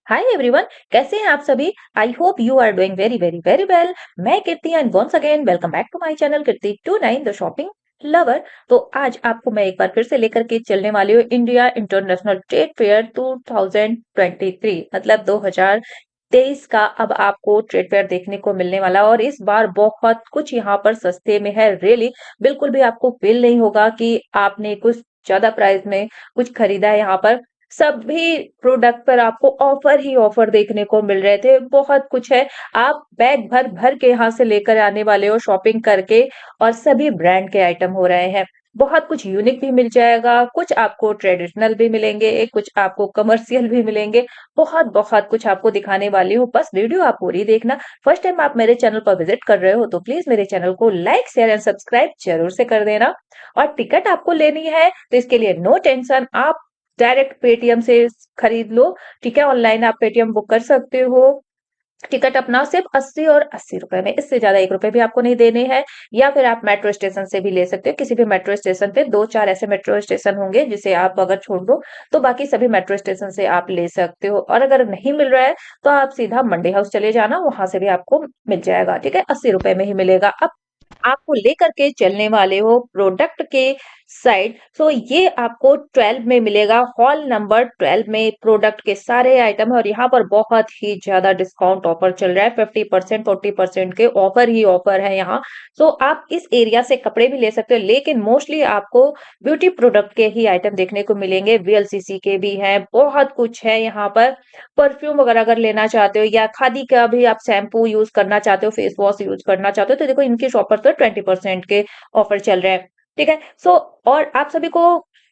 Hi everyone, कैसे हैं आप सभी। I hope you are doing very very very well. मैं Kirti and once again welcome back to my channel Kirti to nine the shopping lover. तो आज आपको मैं एक बार फिर से लेकर के चलने वाली हूँ इंडिया इंटरनेशनल ट्रेड फेयर 2023, मतलब 2023 का अब आपको ट्रेड फेयर देखने को मिलने वाला। और इस बार बहुत कुछ यहाँ पर सस्ते में है, रियली बिल्कुल भी आपको फील नहीं होगा कि आपने कुछ ज्यादा प्राइस में कुछ खरीदा है। यहाँ पर सभी प्रोडक्ट पर आपको ऑफर ही ऑफर देखने को मिल रहे थे। बहुत कुछ है, आप बैग भर भर के यहाँ से लेकर आने वाले हो शॉपिंग करके। और सभी ब्रांड के आइटम हो रहे हैं। बहुत कुछ यूनिक भी मिल जाएगा, कुछ आपको ट्रेडिशनल भी मिलेंगे, कुछ आपको कमर्शियल भी मिलेंगे। बहुत बहुत कुछ आपको दिखाने वाली हूँ, बस वीडियो आप पूरी देखना। फर्स्ट टाइम आप मेरे चैनल पर विजिट कर रहे हो तो प्लीज मेरे चैनल को लाइक शेयर एंड सब्सक्राइब जरूर से कर देना। और टिकट आपको लेनी है तो इसके लिए नो टेंशन, आप डायरेक्ट पेटीएम से खरीद लो। ठीक है, ऑनलाइन आप पेटीएम बुक कर सकते हो। टिकट अपना सिर्फ 80 और 80 रुपए में, इससे ज्यादा 1 रुपए भी आपको नहीं देने हैं। या फिर आप मेट्रो स्टेशन से भी ले सकते हो। किसी भी मेट्रो स्टेशन पे दो चार ऐसे मेट्रो स्टेशन होंगे जिसे आप अगर छोड़ दो तो बाकी सभी मेट्रो स्टेशन से आप ले सकते हो। और अगर नहीं मिल रहा है तो आप सीधा मंडी हाउस चले जाना, वहां से भी आपको मिल जाएगा। ठीक है, 80 रुपए में ही मिलेगा। अब आपको लेकर के चलने वाले हो प्रोडक्ट के साइड, तो ये आपको 12 में मिलेगा। हॉल नंबर 12 में प्रोडक्ट के सारे आइटम है। और यहाँ पर बहुत ही ज्यादा डिस्काउंट ऑफर चल रहा है, 50% 40% के ऑफर ही ऑफर है यहाँ। तो आप इस एरिया से कपड़े भी ले सकते हो, लेकिन मोस्टली आपको ब्यूटी प्रोडक्ट के ही आइटम देखने को मिलेंगे। वीएलसीसी के भी हैं, बहुत कुछ है यहाँ पर। परफ्यूम वगैरह अगर लेना चाहते हो या खादी का भी आप शैम्पू यूज करना चाहते हो, फेस वॉश यूज करना चाहते हो, तो देखो इनकी शॉप पर तो 20% के ऑफर चल रहे हैं। ठीक है, सो और आप सभी को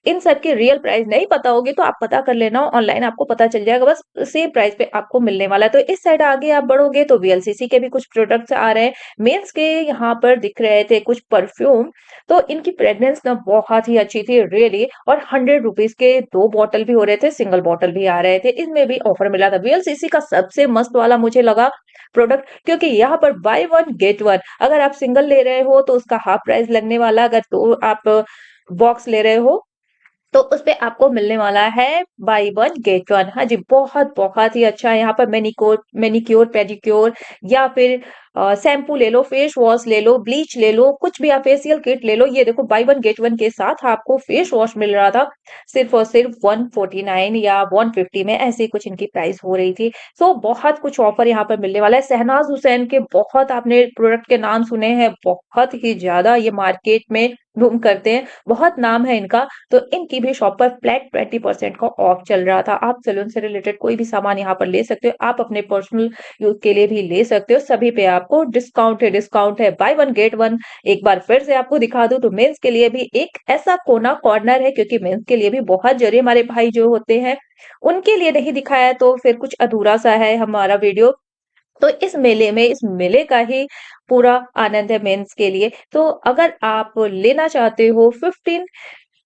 इन सब की रियल प्राइस नहीं पता होगी तो आप पता कर लेना, ऑनलाइन आपको पता चल जाएगा। बस सेम प्राइस पे आपको मिलने वाला है। तो इस साइड आगे आप बढ़ोगे तो वीएलसीसी के भी कुछ प्रोडक्ट्स आ रहे हैं। मेंस के यहाँ पर दिख रहे थे कुछ परफ्यूम, तो इनकी फ्रेग्रेंस ना बहुत ही अच्छी थी रियली। और 100 रुपीज के दो बॉटल भी हो रहे थे, सिंगल बॉटल भी आ रहे थे, इसमें भी ऑफर मिला था। वीएलसीसी का सबसे मस्त वाला मुझे लगा प्रोडक्ट, क्योंकि यहाँ पर बाय वन गेट वन, अगर आप सिंगल ले रहे हो तो उसका हाफ प्राइस लगने वाला, अगर तो आप बॉक्स ले रहे हो तो उसपे आपको मिलने वाला है बाय वन गेट वन। हाँ जी, बहुत बहुत ही अच्छा है। यहाँ पर मैनिक्योर पेडिक्योर या फिर शैम्पू ले लो, फेस वॉश ले लो, ब्लीच ले लो, कुछ भी आप फेशियल किट ले लो। ये देखो बाय वन गेट वन के साथ आपको फेस वॉश मिल रहा था सिर्फ और सिर्फ 149 या 150 में, ऐसी कुछ इनकी प्राइस हो रही थी। सो बहुत कुछ ऑफर यहाँ पर मिलने वाला है। शहनाज हुसैन के बहुत आपने प्रोडक्ट के नाम सुने हैं, बहुत ही ज्यादा ये मार्केट में बूम करते हैं, बहुत नाम है इनका। तो इनकी भी शॉप पर फ्लैट 20% का ऑफ चल रहा था। आप सैलून से रिलेटेड कोई भी सामान यहाँ पर ले सकते हो, आप अपने पर्सनल यूज के लिए भी ले सकते हो। सभी पे आपको डिस्काउंट है, डिस्काउंट है, बाय वन गेट वन। एक बार फिर से आपको दिखा दूं तो मेंस के लिए भी एक ऐसा कोना कॉर्नर है, क्योंकि मेंस के लिए भी बहुत जरिए हमारे भाई जो होते हैं उनके लिए नहीं दिखाया तो फिर कुछ अधूरा सा है हमारा वीडियो। तो इस मेले में, इस मेले का ही पूरा आनंद है मेंस के लिए। तो अगर आप लेना चाहते हो 15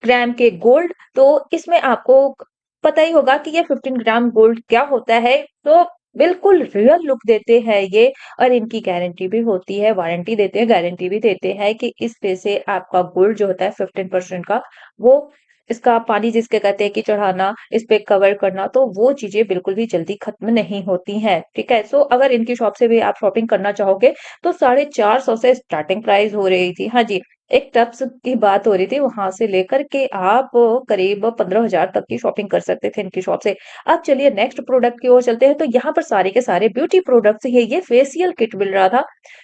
ग्राम के गोल्ड, तो इसमें आपको पता ही होगा कि ये 15 ग्राम गोल्ड क्या होता है। तो बिल्कुल रियल लुक देते हैं ये। और इनकी गारंटी भी होती है, वारंटी देते हैं, गारंटी भी देते हैं कि इस पे से आपका गोल्ड जो होता है 15% का, वो इसका पानी जिसके कहते हैं कि चढ़ाना, इस पे कवर करना, तो वो चीजें बिल्कुल भी जल्दी खत्म नहीं होती हैं। ठीक है, सो अगर इनकी शॉप से भी आप शॉपिंग करना चाहोगे तो 450 से स्टार्टिंग प्राइस हो रही थी। हाँ जी, एक टब्स की बात हो रही थी, वहां से लेकर के आप करीब 15,000 तक की शॉपिंग कर सकते थे इनकी शॉप से। अब चलिए नेक्स्ट प्रोडक्ट की ओर चलते हैं। तो यहाँ पर सारे के सारे ब्यूटी प्रोडक्ट्स ही है। ये फेशियल किट मिल रहा था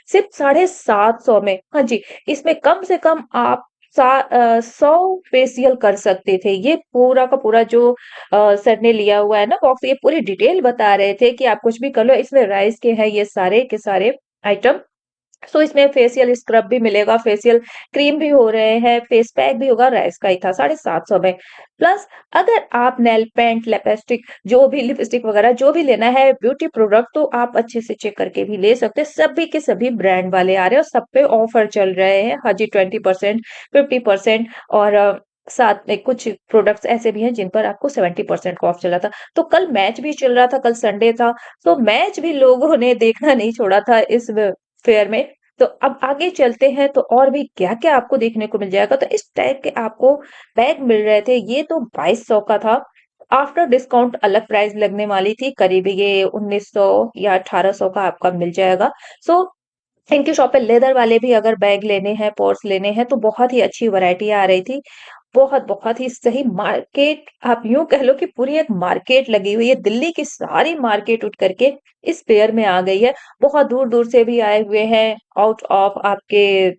सिर्फ 750 में। हाँ जी, इसमें कम से कम आप 100 फेशियल कर सकते थे। ये पूरा का पूरा जो सर ने लिया हुआ है ना बॉक्स, ये पूरी डिटेल बता रहे थे कि आप कुछ भी कर लो। इसमें राइस के हैं ये सारे के सारे आइटम। सो इसमें फेशियल स्क्रब भी मिलेगा, फेशियल क्रीम भी हो रहे हैं, फेस पैक भी होगा, राइस का ही था 750 में। प्लस अगर आप नेल पेंट, लिपस्टिक, जो भी लिपस्टिक वगैरह जो भी लेना है ब्यूटी प्रोडक्ट, तो आप अच्छे से चेक करके भी ले सकते हैं। सभी के सभी ब्रांड वाले आ रहे हैं और सब पे ऑफर चल रहे हैं। हाँ जी, 20%, 50%। और साथ में कुछ प्रोडक्ट्स ऐसे भी हैं जिन पर आपको 70% का ऑफ चला था। तो कल मैच भी चल रहा था, कल संडे था, तो मैच भी लोगों ने देखना नहीं छोड़ा था इस फेयर में। तो अब आगे चलते हैं तो और भी क्या-क्या आपको देखने को मिल जाएगा। तो इस टाइप के आपको बैग मिल रहे थे, ये तो 2200 का था। आफ्टर डिस्काउंट अलग प्राइस लगने वाली थी, करीब ये 1900 या 1800 का आपका मिल जाएगा। सो इनकी शॉप पे लेदर वाले भी अगर बैग लेने हैं, पर्स लेने हैं तो बहुत ही अच्छी वैरायटी आ रही थी। बहुत ही सही मार्केट, आप यूँ कह लो कि पूरी एक मार्केट लगी हुई है। दिल्ली की सारी मार्केट उठ करके इस फेयर में आ गई है। बहुत दूर-दूर से भी आए हुए हैं, आउट ऑफ आपके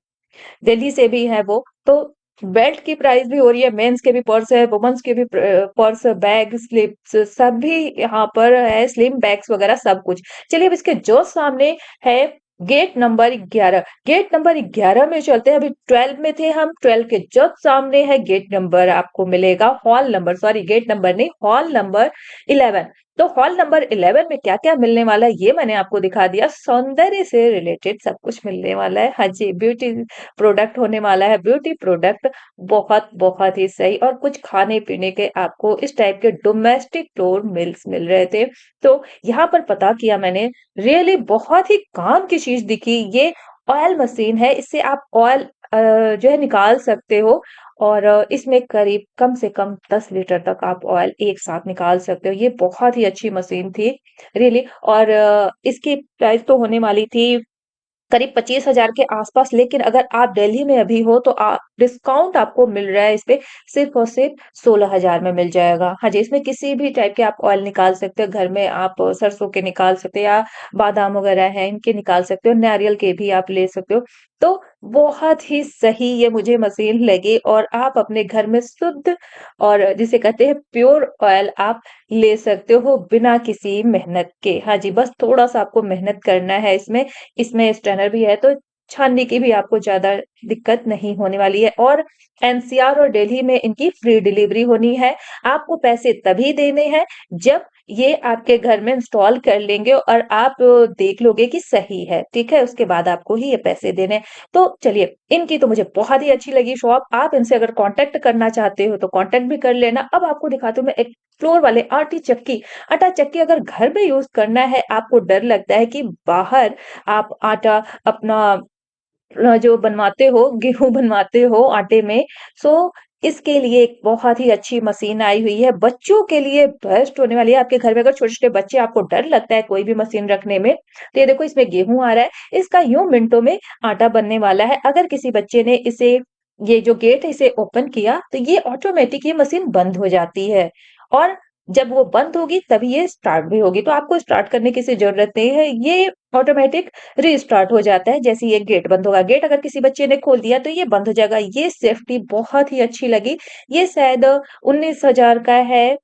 दिल्ली से भी है वो। तो बेल्ट की प्राइस भी हो रही है, मेंस के भी पर्स है, वुमेन्स के भी पर्स, बैग, स्लिप्स सभी यहाँ पर है, स्लिम बैग्स वगैरह सब कुछ। चलिए अब इसके जो सामने है गेट नंबर 11, गेट नंबर 11 में चलते हैं। अभी 12 में थे हम, 12 के जस्ट सामने है गेट नंबर, आपको मिलेगा hall number, sorry gate number नहीं, हॉल नंबर 11। तो हॉल नंबर 11 में क्या-क्या मिलने वाला है ये मैंने आपको दिखा दिया। सौंदर्य से रिलेटेड सब कुछ मिलने वाला है। हाँ जी, ब्यूटी प्रोडक्ट होने वाला है, ब्यूटी प्रोडक्ट बहुत ही सही। और कुछ खाने-पीने के आपको इस टाइप के डोमेस्टिक फ्लोर मिल्स मिल रहे थे। तो यहाँ पर पता किया मैंने, रियली बहुत ही काम की चीज़ दिखी। ये ऑयल मशीन है, इससे आप ऑयल जो है निकाल सकते हो। और इसमें करीब कम से कम 10 लीटर तक आप ऑयल एक साथ निकाल सकते हो। ये बहुत ही अच्छी मशीन थी, रियली। और इसकी प्राइस तो होने वाली थी करीब 25,000 के आसपास, लेकिन अगर आप दिल्ली में अभी हो तो डिस्काउंट आपको मिल रहा है इस पे, सिर्फ और सिर्फ 16,000 में मिल जाएगा। हाँ जी, इसमें किसी भी टाइप के आप ऑयल निकाल सकते हो, घर में आप सरसों के निकाल सकते हो या बादाम वगैरह हैं इनके निकाल सकते हो, नारियल के भी आप ले सकते हो। तो बहुत ही सही ये मुझे मशीन लगी, और आप अपने घर में शुद्ध और जिसे कहते हैं प्योर ऑयल आप ले सकते हो बिना किसी मेहनत के। हाँ जी, बस थोड़ा-सा आपको मेहनत करना है इसमें। इसमें स्टैनर भी है तो छानने की भी आपको ज़्यादा दिक्कत नहीं होने वाली है। और एनसीआर और दिल्ली में इनकी फ्री डिलीवरी होनी है। आपको पैसे तभी देने हैं जब ये आपके घर में इंस्टॉल कर लेंगे और आप देख लोगे कि सही है, ठीक है? उसके बाद आपको ही ये पैसे देने हैं। तो चलिए, इनकी तो मुझे बहुत ही अच्छी लगी शॉप। आप इनसे अगर कॉन्टैक्ट करना चाहते हो तो कॉन्टैक्ट भी कर लेना। अब आपको दिखाती हूँ मैं एक फ्लोर वाले आटी चक्की। आटा चक्की अगर घर में यूज़ करना है, आपको डर लगता है कि बाहर आप आटा अपना जो बनवाते हो, गेहूँ बनवाते हो आटे में, सो इसके लिए एक बहुत ही अच्छी मशीन आई हुई है। बच्चों के लिए बेस्ट होने वाली है। आपके घर में अगर छोटे-छोटे बच्चे, आपको डर लगता है कोई भी मशीन रखने में, तो ये देखो इसमें गेहूँ आ रहा है, इसका यूँ मिनटों में आटा बनने वाला है। अगर किसी बच्चे ने इसे, ये जो गेट है इसे ओपन किया, तो ये ऑटोमेटिक ये मशीन बंद हो जाती है। और जब वो बंद होगी तभी ये स्टार्ट भी होगी, तो आपको स्टार्ट करने की ज़रूरत नहीं है। ये ऑटोमेटिक रीस्टार्ट हो जाता है जैसे ही ये गेट बंद होगा। गेट अगर किसी बच्चे ने खोल दिया तो ये बंद हो जाएगा। ये सेफ्टी बहुत ही अच्छी लगी। ये शायद 19,000 का है।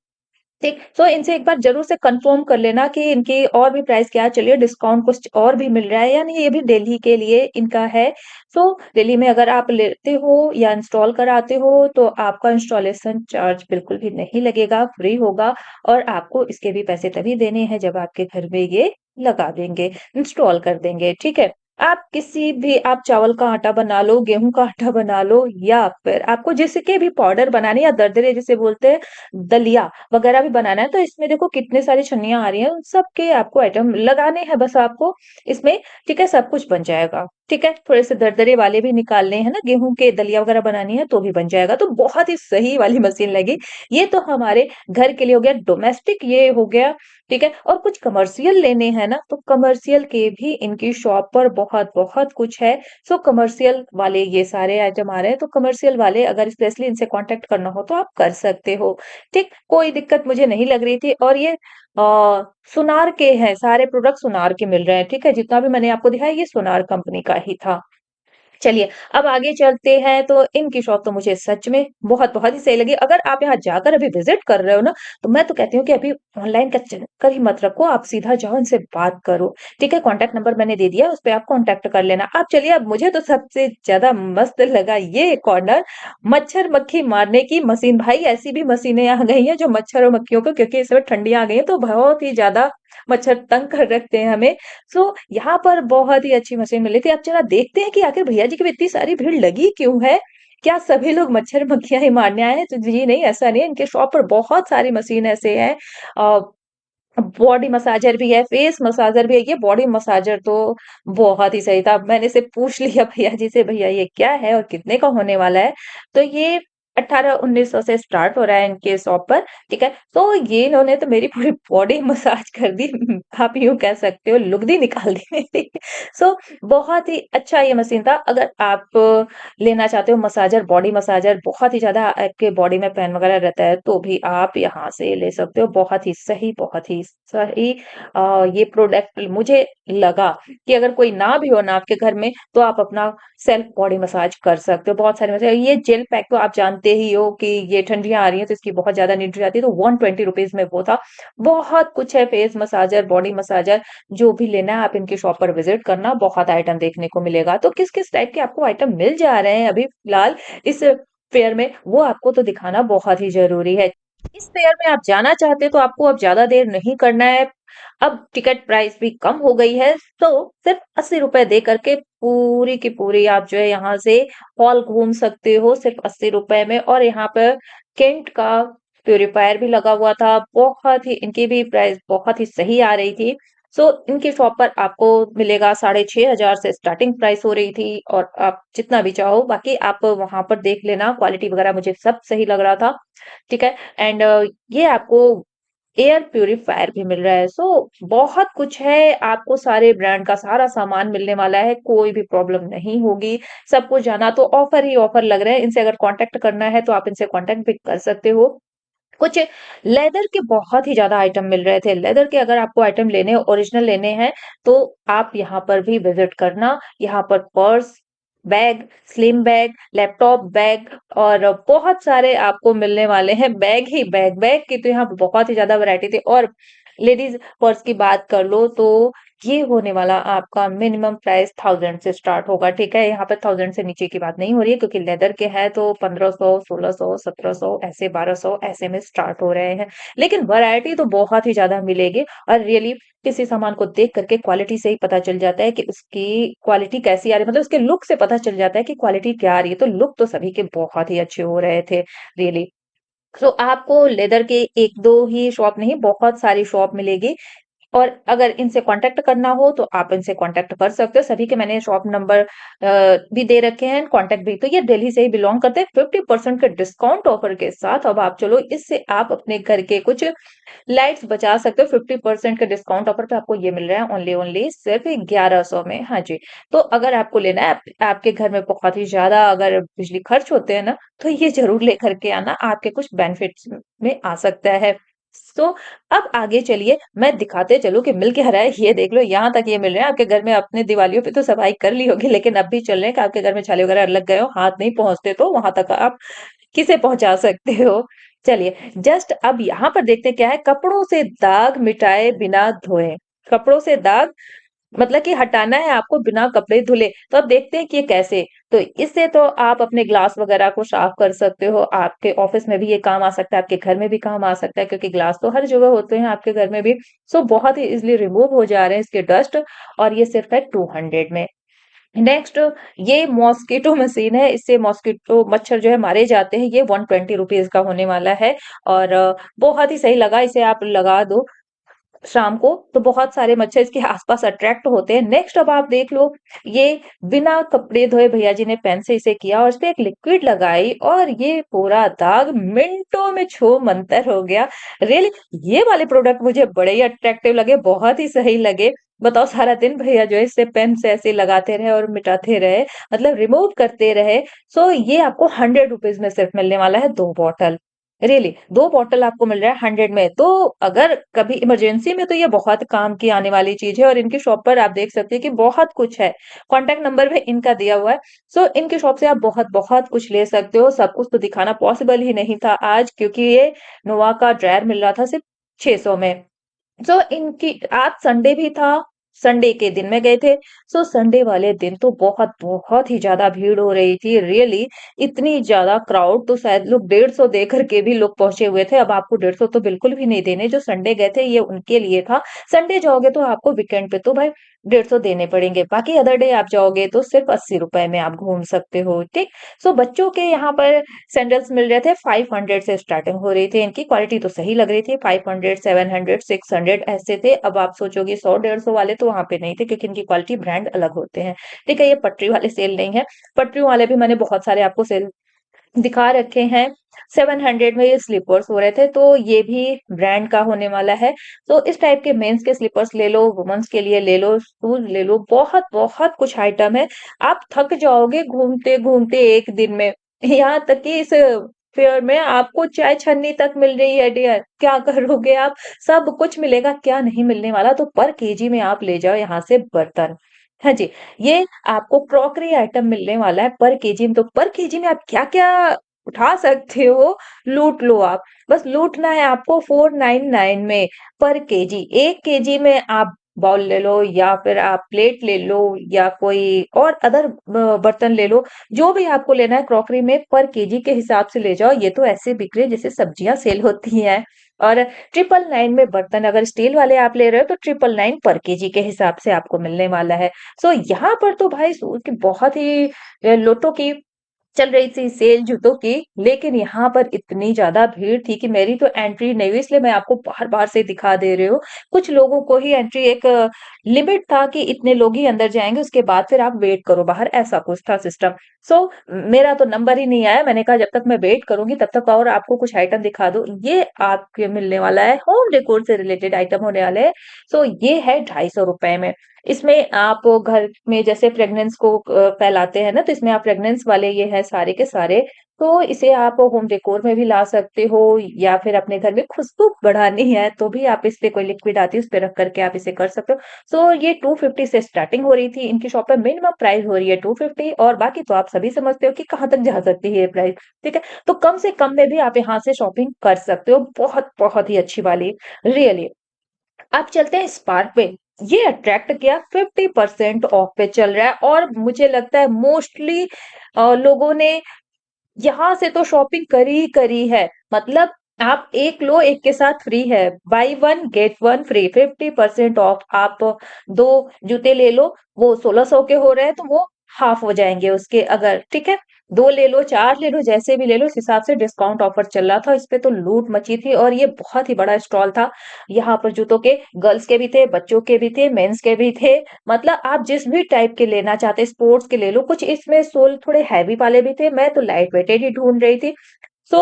ठीक, तो इनसे एक बार ज़रूर से कन्फर्म कर लेना कि इनकी और भी प्राइस क्या चल रही है, डिस्काउंट कुछ और भी मिल रहा है या नहीं, ये भी दिल्ली के लिए इनका है। सो दिल्ली में अगर आप लेते हो या इंस्टॉल कराते हो तो आपका इंस्टॉलेशन चार्ज बिल्कुल भी नहीं लगेगा, फ्री होगा। और आपको इसके भी पैसे तभी देने हैं जब आपके घर में ये लगा देंगे, इंस्टॉल कर देंगे, ठीक है? आप किसी भी, आप चावल का आटा बना लो, गेहूँ का आटा बना लो, या फिर आपको जिसके भी पाउडर बनाने या दरदरे जिसे बोलते हैं, दलिया वगैरह भी बनाना है, तो इसमें देखो कितने सारी छन्नियाँ आ रही हैं, उन सब के आपको आइटम लगाने हैं बस आपको इसमें, ठीक है? सब कुछ बन जाएगा, ठीक है? थोड़े से दरदरे वाले भी निकालने हैं ना, गेहूँ के दलिया वगैरह बनानी है तो भी बन जाएगा। तो बहुत ही सही वाली मशीन लगी। ये तो हमारे घर के लिए हो गया, डोमेस्टिक ये हो गया, ठीक है? और कुछ कमर्शियल लेने हैं ना, तो कमर्शियल के भी इनकी शॉप पर बहुत कुछ है। सो कमर्शियल वाले ये सारे आइटम आ रहे हैं, तो कमर्शियल वाले अगर स्पेशली इनसे कॉन्टैक्ट करना हो तो आप कर सकते हो। ठीक, कोई दिक्कत मुझे नहीं लग रही थी। और ये सोनार के हैं, सारे प्रोडक्ट सोनार के मिल रहे हैं, ठीक है? जितना भी मैंने आपको दिखाया ये सोनार कंपनी का ही था। चलिए, अब आगे चलते हैं। तो इनकी शॉप तो मुझे सच में बहुत ही सही लगी। अगर आप यहाँ जाकर अभी विज़िट कर रहे हो ना, तो मैं तो कहती हूँ कि अभी ऑनलाइन का चक्कर ही मत रखो, आप सीधा जाओ इनसे बात करो, ठीक है? कॉन्टैक्ट नंबर मैंने दे दिया, उस पे आप कॉन्टैक्ट कर लेना। अब चलिए, अब मुझे तो सबसे ज़्यादा मस्त लगा ये कॉर्नर, मच्छर-मक्खी मारने की मशीन। भाई ऐसी भी मशीनें आ गई हैं जो मच्छर और मक्खियों को, क्योंकि इस समय ठंडियाँ आ गई हैं तो बहुत ही ज़्यादा मच्छर तंग कर रखते हैं हमें। सो यहाँ पर बहुत ही अच्छी मशीन मिली थी। अब जरा देखते हैं कि आखिर भैया जी की भी इतनी सारी भीड़ लगी क्यों है? क्या सभी लोग मच्छर-मक्खियाँ ही मारने आए हैं? तो जी नहीं, ऐसा नहीं है। इनके शॉप पर बहुत सारी मशीन ऐसे हैं। अ, बॉडी मसाजर भी है, फेस मसाजर भी है। ये बॉडी मसाजर तो बहुत ही सही था। मैंने से पूछ लिया भैया जी से, भैया ये क्या है और कितने का होने वाला है? तो ये 1800-1900 से स्टार्ट हो रहा है इनके शॉप पर, ठीक है? तो ये इन्होंने तो मेरी पूरी बॉडी मसाज कर दी, आप यूँ कह सकते हो, लुगदी निकाल दी मेरी। सो बहुत ही अच्छा ये मशीन था। अगर आप लेना चाहते हो मसाजर, बॉडी मसाजर, बहुत ही ज़्यादा आपके बॉडी में पेन वगैरह रहता है, तो भी आप यहाँ से ले सकते हो। बहुत ही सही ये प्रोडक्ट मुझे लगा कि अगर कोई ना भी हो ना आपके घर में, तो आप अपना सेल्फ बॉडी मसाज कर सकते हो। बहुत सारे मसाज, ये जेल पैक तो आप जानते ही हो कि ये ठंडियाँ आ रही हैं तो इसकी बहुत ज़्यादा नीड हो जाती है, तो 120 रुपीज़ में वो था। बहुत कुछ है, फेस मसाजर, बॉडी मसाजर, जो भी लेना है आप इनकी शॉप पर विज़िट करना, बहुत आइटम देखने को मिलेगा। तो किस-किस टाइप के आपको आइटम मिल जा रहे हैं अभी फिलहाल इस फेयर में, वो आपको तो दिखाना बहुत ही ज़रूरी है। इस फेयर में आप जाना चाहते हैं तो आपको अब ज़्यादा देर नहीं करना है। अब टिकट प्राइस भी कम हो गई है, तो सिर्फ 80 रुपए दे करके पूरी की पूरी आप जो है यहाँ से हॉल घूम सकते हो सिर्फ 80 रुपए में। और यहाँ पर केंट का प्यूरीफायर भी लगा हुआ था। बहुत ही इनकी भी प्राइस बहुत ही सही आ रही थी। सो इनकी शॉप पर आपको मिलेगा 6500 से स्टार्टिंग प्राइस हो रही थी, और आप जितना भी चाहो बाकी आप वहां पर देख लेना, क्वालिटी वगैरह मुझे सब सही लग रहा था, ठीक है। एंड ये आपको एयर प्यूरीफायर भी मिल रहा है। सो बहुत कुछ है, आपको सारे ब्रांड का सारा सामान मिलने वाला है, कोई भी प्रॉब्लम नहीं होगी। सब कुछ जाना तो ऑफर ही ऑफर लग रहे हैं। इनसे अगर कांटेक्ट करना है तो आप इनसे कांटेक्ट भी कर सकते हो। कुछ लेदर के बहुत ही ज़्यादा आइटम मिल रहे थे। लेदर के अगर आपको आइटम लेने हैं, ओरिजिनल लेने हैं, तो आप यहाँ पर भी विज़िट करना। यहाँ पर purse, bag, slim bag, laptop bag और बहुत सारे आपको मिलने वाले हैं। बैग ही बैग, बैग की तो यहाँ पे बहुत ही ज़्यादा वैरायटी थी। और लेडीज़ पर्स की बात कर लो तो ये होने वाला आपका मिनिमम प्राइस 1000 से स्टार्ट होगा, ठीक है? यहाँ पे 1000 से नीचे की बात नहीं हो रही है, क्योंकि लेदर के हैं तो 1500, 1600, 1700 ऐसे 1200 ऐसे में स्टार्ट हो रहे हैं। लेकिन वैरायटी तो बहुत ही ज़्यादा मिलेगी। और रियली किसी सामान को देख करके क्वालिटी से ही पता चल जाता है कि उसकी क्वालिटी कैसी आ रही है, मतलब उसके लुक से पता चल जाता है कि क्वालिटी क्या आ रही है। तो लुक तो सभी के बहुत ही अच्छे हो रहे थे, रियली। तो आपको लेदर के 1-2 ही शॉप नहीं, बहुत सारी शॉप मिलेगी। और अगर इनसे कांटेक्ट करना हो तो आप इनसे कांटेक्ट कर सकते हो। सभी के मैंने शॉप नंबर भी दे रखे हैं, कांटेक्ट भी। तो ये दिल्ली से ही बिलॉन्ग करते हैं। 50% के डिस्काउंट ऑफर के साथ अब आप चलो, इससे आप अपने घर के कुछ लाइट्स बचा सकते हो। 50% के डिस्काउंट ऑफर पे आपको ये मिल रहा है ओनली ओनली सिर्फ 1100 में। हाँ जी। तो अगर आपको लेना है, आपके घर में बहुत ही ज्यादा अगर बिजली खर्च होते हैं ना, तो ये जरूर लेकर के आना, आपके कुछ बेनिफिट्स में आ सकता है। तो अब आगे चलिए, मैं दिखाते चलूँ कि मिल क्या रहा है। ये देख लो, यहाँ तक ये मिल रहे हैं। आपके घर में अपने दिवालियों पे तो सफाई कर ली होगी, लेकिन अब भी चल रहे हैं कि आपके घर में छाले वगैरह लग गए हो, हाथ नहीं पहुँचते, तो वहाँ तक आप किसे पहुँचा सकते हो। चलिए, जस्ट अब यहाँ पर देखते हैं क्या है। कपड़ों से दाग मिटाए बिना धोए। कपड़ों से दाग मतलब कि हटाना है आपको बिना कपड़े धुले। तो अब देखते हैं कि ये कैसे। तो इससे तो आप अपने ग्लास वगैरह को साफ कर सकते हो। आपके ऑफिस में भी ये काम आ सकता है, आपके घर में भी काम आ सकता है, क्योंकि ग्लास तो हर जगह होते हैं आपके घर में भी। सो बहुत ही इजीली रिमूव हो जा रहे हैं इसके डस्ट। और ये सिर्फ है 200 में। नेक्स्ट, ये मॉस्किटो मशीन है। इससे मॉस्किटो मच्छर जो है मारे जाते हैं। ये 120 रुपीज का होने वाला है। और बहुत ही सही लगा, इसे आप लगा दो शाम को तो बहुत सारे मच्छर इसके आसपास अट्रैक्ट होते हैं। नेक्स्ट अब आप देख लो, ये बिना कपड़े धोए भैया जी ने पेन से इसे किया और इस पे एक लिक्विड लगाई, और ये पूरा दाग मिनटों में छू मंतर हो गया। रियली ये वाले प्रोडक्ट मुझे बड़े ही अट्रैक्टिव लगे, बहुत ही सही लगे। बताओ, सारा दिन भैया जो है इससे पेन से ऐसे लगाते रहे और मिटाते रहे, मतलब रिमूव करते रहे। सो ये आपको 100 रुपीज में सिर्फ मिलने वाला है 2 बॉटल। रियली 2 बॉटल आपको मिल रहा है 100 में। तो अगर कभी इमरजेंसी में तो ये बहुत काम की आने वाली चीज है। और इनकी शॉप पर आप देख सकते हैं कि बहुत कुछ है। कॉन्टेक्ट नंबर भी इनका दिया हुआ है। सो इनकी शॉप से आप बहुत बहुत कुछ ले सकते हो। सब कुछ तो दिखाना पॉसिबल ही नहीं था आज, क्योंकि ये नोवा का ड्रायर मिल रहा था सिर्फ 600 में। सो इनकी आज संडे भी था, संडे के दिन में गए थे। सो संडे वाले दिन तो बहुत बहुत ही ज्यादा भीड़ हो रही थी, रियली। इतनी ज्यादा क्राउड तो शायद लोग 150 दे करके भी लोग पहुंचे हुए थे। अब आपको 150 तो बिल्कुल भी नहीं देने। जो संडे गए थे ये उनके लिए था। संडे जाओगे तो आपको वीकेंड पे तो भाई 150 देने पड़ेंगे। बाकी अदर डे आप जाओगे तो सिर्फ 80 रुपए में आप घूम सकते हो, ठीक। सो बच्चों के यहाँ पर सैंडल्स मिल रहे थे, 500 से स्टार्टिंग हो रही थी। इनकी क्वालिटी तो सही लग रही थी। 500, 700, 600 ऐसे थे। अब आप सोचोगे 100-150 वाले तो वहां पे नहीं थे, क्योंकि इनकी क्वालिटी ब्रांड अलग होते हैं, ठीक है। ये पटरी वाले सेल नहीं है। पटरी वाले भी मैंने बहुत सारे आपको सेल दिखा रखे हैं 700 में ये स्लीपर्स हो रहे थे, तो ये भी ब्रांड का होने वाला है। तो इस टाइप के मेंस के स्लीपर्स ले लो, वुमेन्स के लिए ले लो, शूज ले लो, बहुत बहुत कुछ आइटम है। आप थक जाओगे घूमते घूमते एक दिन में। यहाँ तक कि इस फेयर में आपको चाय छन्नी तक मिल रही है डियर, क्या करोगे आप? सब कुछ मिलेगा, क्या नहीं मिलने वाला? तो पर केजी में आप ले जाओ यहाँ से बर्तन। हाँ जी, ये आपको क्रॉकरी आइटम मिलने वाला है पर केजी में। तो पर केजी में आप क्या-क्या उठा सकते हो, लूट लो आप। बस लूटना है आपको 499 में पर केजी। 1 केजी में आप बाउल ले लो या फिर आप प्लेट ले लो या कोई और अदर बर्तन ले लो। जो भी आपको लेना है क्रॉकरी में पर केजी के हिसाब से ले जाओ। ये तो ऐसे बिक रहे हैं जैसे सब्जियाँ सेल होती हैं। और 999 में बर्तन अगर स्टील वाले आप ले रहे हो तो 999 पर केजी के हिसाब से आपको मिलने वाला है। सो यहाँ पर तो भाई सूट की बहुत ही लुटो की चल रही थी सेल जूतों की, लेकिन यहाँ पर इतनी ज़्यादा भीड़ थी कि मेरी तो एंट्री नहीं हुई, इसलिए मैं आपको बार-बार से दिखा दे रही हूँ। कुछ लोगों को ही एंट्री एक लिमिट था कि इतने लोग ही अंदर जाएँगे, उसके बाद फिर आप वेट करो बाहर, ऐसा कुछ था सिस्टम। सो मेरा तो नंबर ही नहीं आया, मैंने कहा जब तक मैं वेट करूँगी तब तक और आपको कुछ आइटम दिखा दूँ। ये आपके मिलने वाला है, होम डेकोर से रिलेटेड आइटम होने वाले हैं। सो ये है ₹250 में। इसमें आप घर में जैसे फ्रेग्रेंस को फैलाते हैं ना, तो इसमें आप फ्रेग्रेंस वाले ये हैं सारे के सारे। तो इसे आप होम डेकोर में भी ला सकते हो या फिर अपने घर में खुशबू बढ़ानी है, तो भी आप इस पे कोई लिक्विड आती है, उस पे रख करके आप इसे कर सकते हो। सो ये 250 से स्टार्टिंग हो रही थी, इनकी शॉप पे मिनिमम प्राइस हो रही है 250 और बाकी तो आप सभी समझते हो कि कहाँ तक जा सकती है ये प्राइस, ठीक है? तो कम से कम में भी आप यहाँ से शॉपिंग कर सकते हो, बहुत बहुत ही अच्छी वाली, रियली। अब चलते हैं स्पार्क पे। ये अट्रैक्ट किया 50% ऑफ पे चल रहा है और मुझे लगता है मोस्टली लोगों ने यहाँ से तो शॉपिंग करी है। मतलब आप एक लो एक के साथ फ्री है, by one get one free, 50% of. आप दो जूते ले लो, वो 1600 के हो रहे हैं तो वो हाफ हो जाएंगे उसके, अगर ठीक है। दो ले लो, चार ले लो, जैसे भी ले लो, इस हिसाब से डिस्काउंट ऑफर चल रहा था। इस पे तो लूट मची थी और ये बहुत ही बड़ा स्टॉल था। यहाँ पर जूतों के गर्ल्स के भी थे, बच्चों के भी थे, मेंस के भी थे। मतलब आप जिस भी टाइप के लेना चाहते स्पोर्ट्स के ले लो। कुछ इसमें सोल थोड़े हैवी वाले भी थे, मैं तो लाइट वेटेड ही ढूंढ रही थी। सो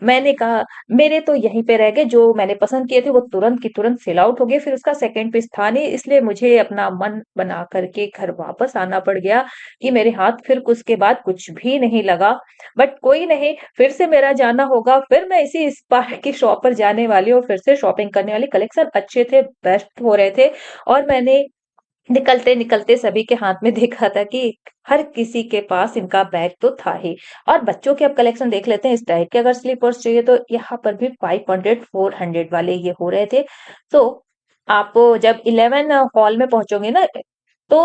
मैंने कहा मेरे तो यहीं पे रह गए, जो मैंने पसंद किए थे वो तुरंत की तुरंत सेल आउट हो गए, फिर उसका सेकंड पीस था नहीं, इसलिए मुझे अपना मन बना करके घर वापस आना पड़ गया कि मेरे हाथ फिर उसके बाद कुछ भी नहीं लगा। बट कोई नहीं, फिर से मेरा जाना होगा, फिर मैं इसी स्पार्क की शॉप पर जाने वाली हूँ, फिर से शॉपिंग करने वाली। कलेक्शन अच्छे थे, बेस्ट हो रहे थे और मैंने निकलते-निकलते सभी के हाथ में देखा था कि हर किसी के पास इनका बैग तो था ही। और बच्चों के अब कलेक्शन देख लेते हैं इस टाइप के, अगर स्लीपर्स चाहिए तो यहाँ पर भी 500 400 वाले ये हो रहे थे। तो आप जब 11 हॉल में पहुंचोगे ना, तो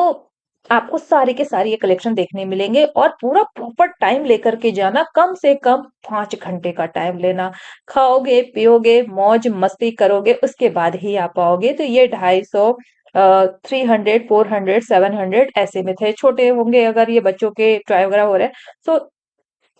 आपको सारे के सारे ये कलेक्शन देखने मिलेंगे और पूरा प्रॉपर टाइम लेकर के जाना, कम से कम 5 घंटे का टाइम लेना। खाओगे, पियोगे, मौज मस्ती करोगे, उसके बाद ही आ पाओगे। तो ये 250 300 400 700 ऐसे में थे। छोटे होंगे अगर ये बच्चों के टॉय वगैरह हो रहे हैं, तो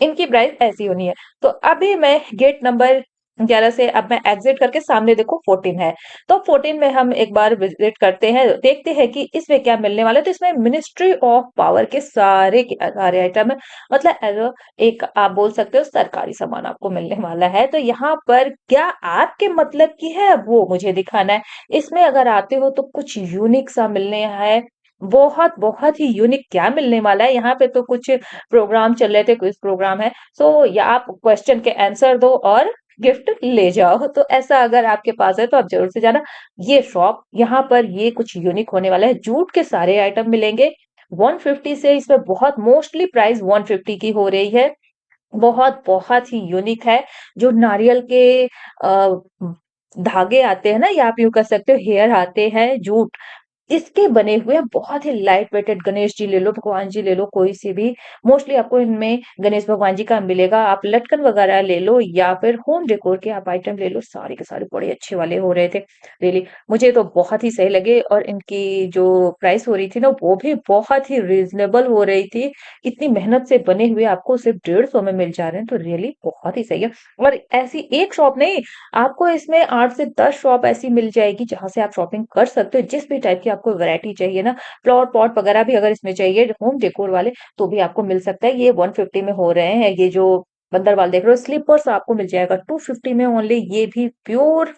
इनकी प्राइस ऐसी होनी है। तो अभी मैं गेट नंबर 11 से अब मैं एग्जिट करके सामने देखो 14 है। तो 14 में हम एक बार विजिट करते हैं, देखते हैं कि इसमें क्या मिलने वाला है। तो इसमें मिनिस्ट्री ऑफ पावर के सारे आइटम है। मतलब एज एक आप बोल सकते हो सरकारी सामान आपको मिलने वाला है। तो यहाँ पर क्या आपके मतलब की है वो मुझे दिखाना है। इसमें अगर आते हो तो कुछ यूनिक सा मिलने है, बहुत बहुत ही यूनिक क्या मिलने वाला है। यहाँ पे तो कुछ प्रोग्राम चल रहे थे, क्विज प्रोग्राम है। सो या आप क्वेश्चन के आंसर दो और गिफ्ट ले जाओ। तो ऐसा अगर आपके पास है तो आप जरूर से जाना ये शॉप। यहाँ पर ये कुछ यूनिक होने वाला है, जूट के सारे आइटम मिलेंगे 150 से। इसमें बहुत मोस्टली प्राइस 150 की हो रही है। बहुत बहुत ही यूनिक है। जो नारियल के धागे आते हैं ना, या आप यूं कर सकते हो हेयर आते हैं जूट, इसके बने हुए बहुत ही लाइट वेटेड गणेश जी ले लो, भगवान जी ले लो, कोई सी भी। मोस्टली आपको इनमें गणेश भगवान जी का मिलेगा। आप लटकन वगैरह ले लो या फिर होम डेकोर के आप आइटम ले लो, सारे के सारे बड़े अच्छे वाले हो रहे थे। रियली मुझे तो बहुत ही सही लगे और इनकी जो प्राइस हो रही थी ना, वो भी बहुत ही रीजनेबल हो रही थी। इतनी मेहनत से बने हुए आपको सिर्फ 150 में मिल जा रहे हैं, तो रियली बहुत ही सही है। और ऐसी एक शॉप नहीं, आपको इसमें 8 से 10 शॉप ऐसी मिल जाएगी जहाँ से आप शॉपिंग कर सकते हो। जिस भी टाइप की आपको वैरायटी चाहिए ना, फ्लावर पॉट वगैरह भी अगर इसमें चाहिए होम डेकोर वाले, तो भी आपको मिल सकता है। ये 150 में हो रहे हैं। ये जो बंदरवाल देख रहे हो, स्लीपर्स आपको मिल जाएगा 250 में ओनली। ये भी प्योर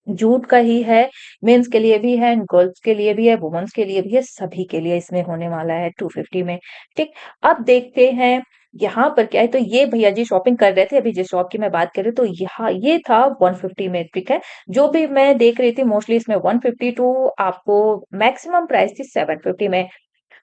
जूट का ही है, मेंस के लिए भी है, गर्ल्स के लिए भी है, वुमेन्स के लिए भी है, सभी के लिए इसमें होने वाला है 250 में। ठीक, अब देखते हैं यहाँ पर क्या है। तो ये भैया जी शॉपिंग कर रहे थे, अभी जिस शॉप की मैं बात कर रही हूँ, तो यहाँ ये था 150 में। ठीक है, जो भी मैं देख रही थी मोस्टली इसमें 150 टू आपको मैक्सिमम प्राइस थी 750 में।